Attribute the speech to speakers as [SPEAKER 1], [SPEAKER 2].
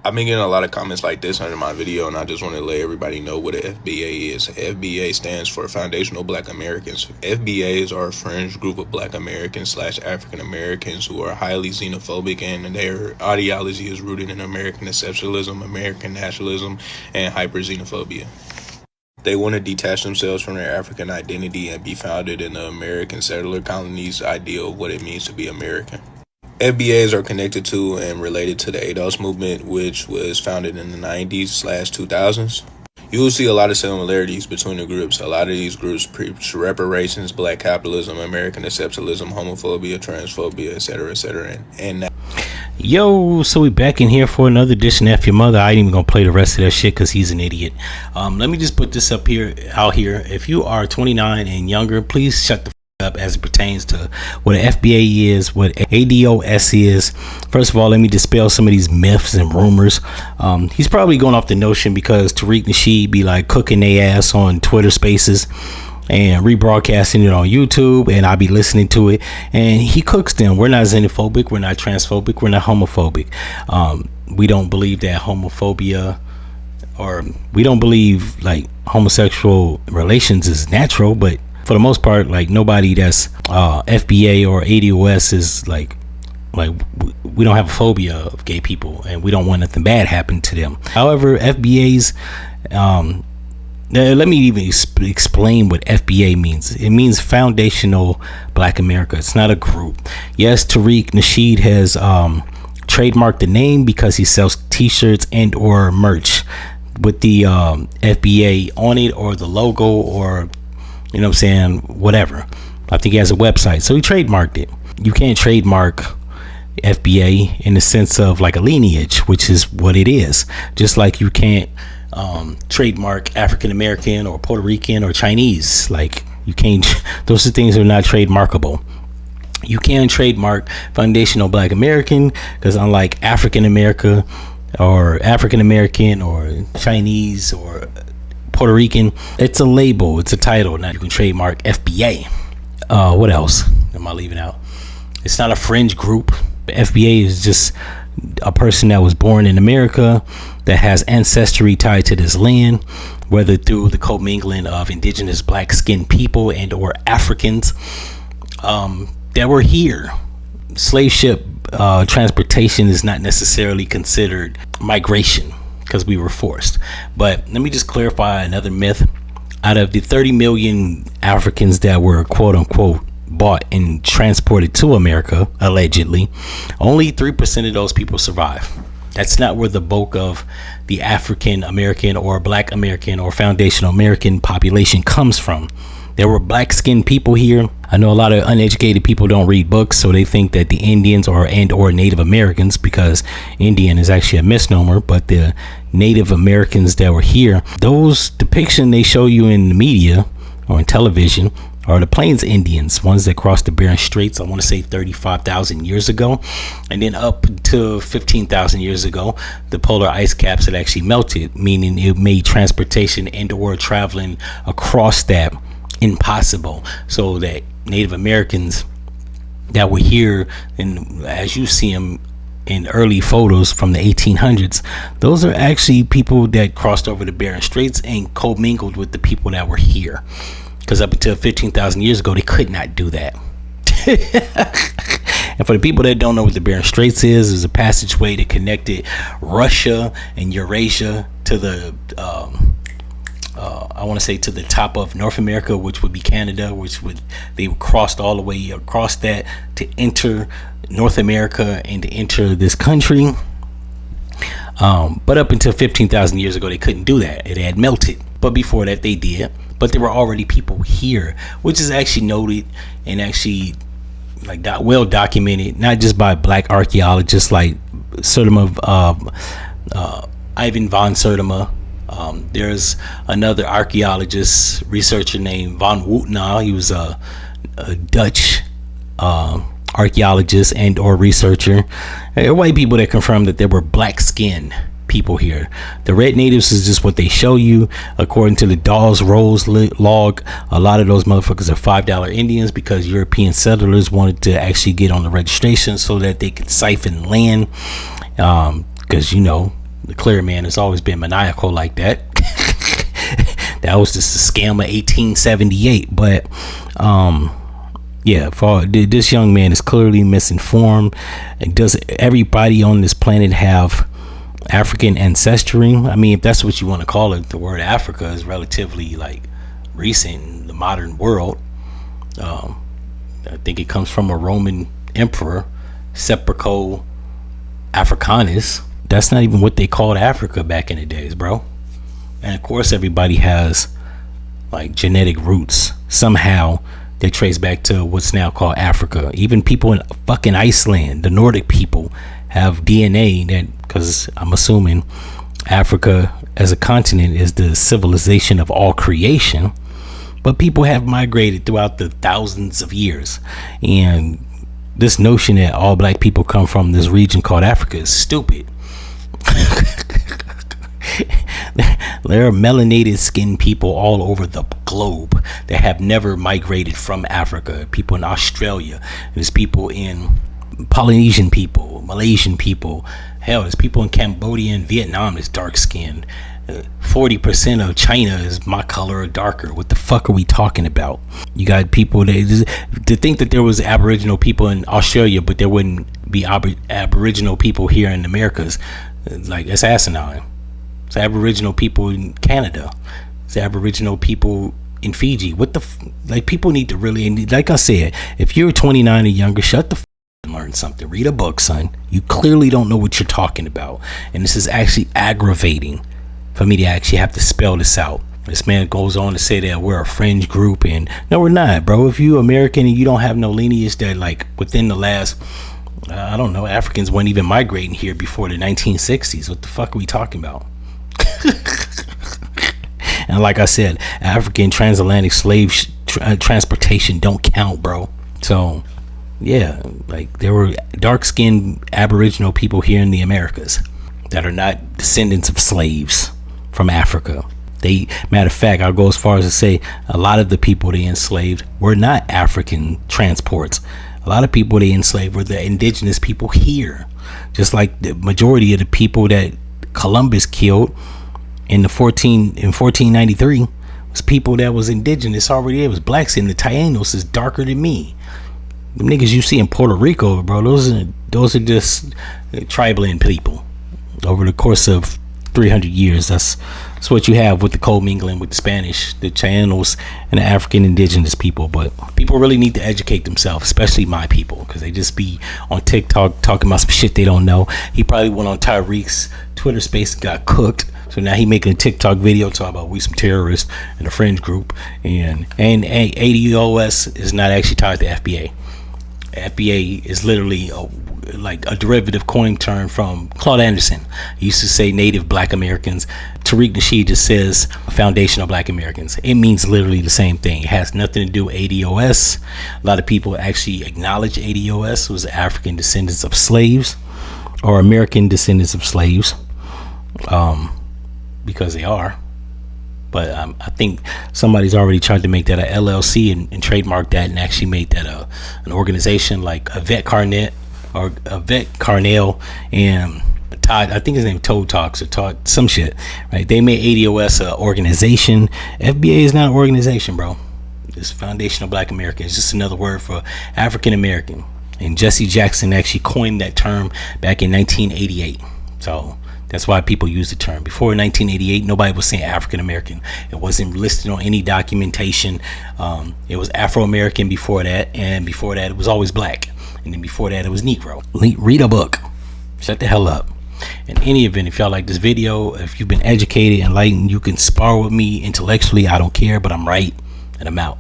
[SPEAKER 1] I've been getting a lot of comments like this under my video, and I just want to let everybody know what an FBA is. FBA stands for Foundational Black Americans. FBAs are a fringe group of Black Americans / African Americans who are highly xenophobic, and their ideology is rooted in American exceptionalism, American nationalism, and hyper-xenophobia. They want to detach themselves from their African identity and be founded in the American settler colonies' ideal of what it means to be American. FBAs are connected to and related to the ADOS movement, which was founded in the 90s/2000s. You will see a lot of similarities between the groups. A lot of these groups preach reparations, black capitalism, American exceptionalism, homophobia, transphobia, etc., and
[SPEAKER 2] Yo, so we back in here for another edition of F-ya-Motha. I ain't even gonna play the rest of that shit because he's an idiot. Let me just put this out here. If you are 29 and younger, please shut the up as it pertains to what an FBA is, what ADOS is. First of all, let me dispel some of these myths and rumors. He's probably going off the notion because Tariq Nasheed be like cooking their ass on Twitter Spaces and rebroadcasting it on YouTube, and I be listening to it, and he cooks them. We're not xenophobic, we're not transphobic, we're not homophobic. We don't believe that homophobia, or we don't believe like homosexual relations is natural, but for the most part, like nobody that's FBA or ADOS is like we don't have a phobia of gay people, and we don't want nothing bad happen to them. However, FBAs, let me even explain what FBA means. It means Foundational Black America. It's not a group. Yes, Tariq Nasheed has trademarked the name because he sells t-shirts and or merch with the FBA on it, or the logo, or you know what I'm saying, whatever. I think he has a website, so he trademarked it. You can't trademark FBA in the sense of like a lineage, which is what it is. Just like you can't trademark African American or Puerto Rican or Chinese. Like you can't, those are things that are not trademarkable. You can trademark Foundational Black American because unlike African American or Chinese or Puerto Rican, it's a label, it's a title. Now you can trademark FBA. What else am I leaving out? It's not a fringe group. FBA is just a person that was born in America that has ancestry tied to this land, whether through the commingling of indigenous black skinned people and or Africans that were here. Slave ship transportation is not necessarily considered migration because we were forced. But let me just clarify another myth. Out of the 30 million Africans that were quote unquote bought and transported to America, allegedly, only 3% of those people survive. That's not where the bulk of the African American or Black American or Foundational American population comes from. There were black skinned people here. I know a lot of uneducated people don't read books, so they think that the Indians or Native Americans, because Indian is actually a misnomer, but the Native Americans that were here, those depiction they show you in the media or in television are the Plains Indians, ones that crossed the Bering Straits, I want to say 35,000 years ago, and then up to 15,000 years ago, the polar ice caps had actually melted, meaning it made transportation and or traveling across that impossible, so that Native Americans that were here, and as you see them in early photos from the 1800s, those are actually people that crossed over the Bering Straits and commingled with the people that were here, because up until 15,000 years ago they could not do that. And for the people that don't know what the Bering Straits is a passageway that connected Russia and Eurasia to the I want to say to the top of North America, which would be Canada, they crossed all the way across that to enter North America and to enter this country. But up until 15,000 years ago, they couldn't do that. It had melted. But before that, they did. But there were already people here, which is actually noted and actually like well documented, not just by black archaeologists like Sertima, Ivan von Sertima. There's another archaeologist, researcher named von Wootna. He was a Dutch archaeologist and or researcher. White people that confirmed that there were black skinned people here. The red natives is just what they show you. According to the Dawes Rolls log, a lot of those motherfuckers are $5 Indians because European settlers wanted to actually get on the registration so that they could siphon land, because The clear man has always been maniacal like that. That was just a scam of 1878. But yeah, this young man is clearly misinformed. And does everybody on this planet have African ancestry? I mean, if that's what you want to call it. The word Africa is relatively like recent in the modern world. I think it comes from a Roman emperor, Sepulchre Africanus. That's not even what they called Africa back in the days, bro. And of course, everybody has like genetic roots. Somehow they trace back to what's now called Africa. Even people in fucking Iceland, the Nordic people, have DNA that, because I'm assuming Africa as a continent is the civilization of all creation. But people have migrated throughout the thousands of years. And this notion that all black people come from this region called Africa is stupid. There are melanated skinned people all over the globe that have never migrated from Africa. People in Australia, there's people in Polynesian people, Malaysian people. Hell, there's people in Cambodia and Vietnam that's dark skinned. 40% of China is my color or darker. What the fuck are we talking about? You got people that to think that there was Aboriginal people in Australia, but there wouldn't be Aboriginal people here in Americas. Like, it's asinine. It's Aboriginal people in Canada. It's Aboriginal people in Fiji. What the like? People need to really, and like I said, if you're 29 or younger, shut the and learn something. Read a book, son. You clearly don't know what you're talking about, and this is actually aggravating for me to actually have to spell this out. This man goes on to say that we're a fringe group, and no, we're not, bro. If you American and you don't have no lineage that, like, within the last, I don't know, Africans weren't even migrating here before the 1960s. What the fuck are we talking about? And like I said, African transatlantic slave transportation don't count, bro. So yeah, like, there were dark-skinned Aboriginal people here in the Americas that are not descendants of slaves from Africa. They, matter of fact, I'll go as far as to say a lot of the people they enslaved were not African transports. A lot of people they enslaved were the indigenous people here, just like the majority of the people that Columbus killed in 1493 was people that was indigenous already. There was blacks, and the Taínos is darker than me. The niggas you see in Puerto Rico, bro, those are just tribal people. Over the course of 300 years, that's what you have with the commingling with the Spanish, the Chianos, and the African indigenous people. But people really need to educate themselves, especially my people, because they just be on TikTok talking about some shit they don't know. He probably went on Tyreek's Twitter space and got cooked. So now he making a TikTok video talking about we some terrorists in a fringe group, and ADOS is not actually tied to FBA. FBA is literally like a derivative coin term from Claude Anderson. He used to say Native Black Americans. Tariq Nasheed just says foundational Black Americans. It means literally the same thing. It has nothing to do with ADOS. A lot of people actually acknowledge ADOS was African descendants of slaves or American descendants of slaves, because they are. But I think somebody's already tried to make that a LLC and trademark that and actually make that an organization like Yvette Carnell and Todd, I think his name Toad Talks or Todd some shit, right? They made ADOS an organization. FBA is not an organization, bro. It's Foundational Black American. It's just another word for African American. And Jesse Jackson actually coined that term back in 1988. So that's why people use the term. Before 1988, nobody was saying African American. It wasn't listed on any documentation. It was Afro American before that, and before that it was always black, and then before that it was Negro. Read a book. Shut the hell up. In any event, if y'all like this video, if you've been educated, enlightened, you can spar with me intellectually. I don't care, but I'm right, and I'm out.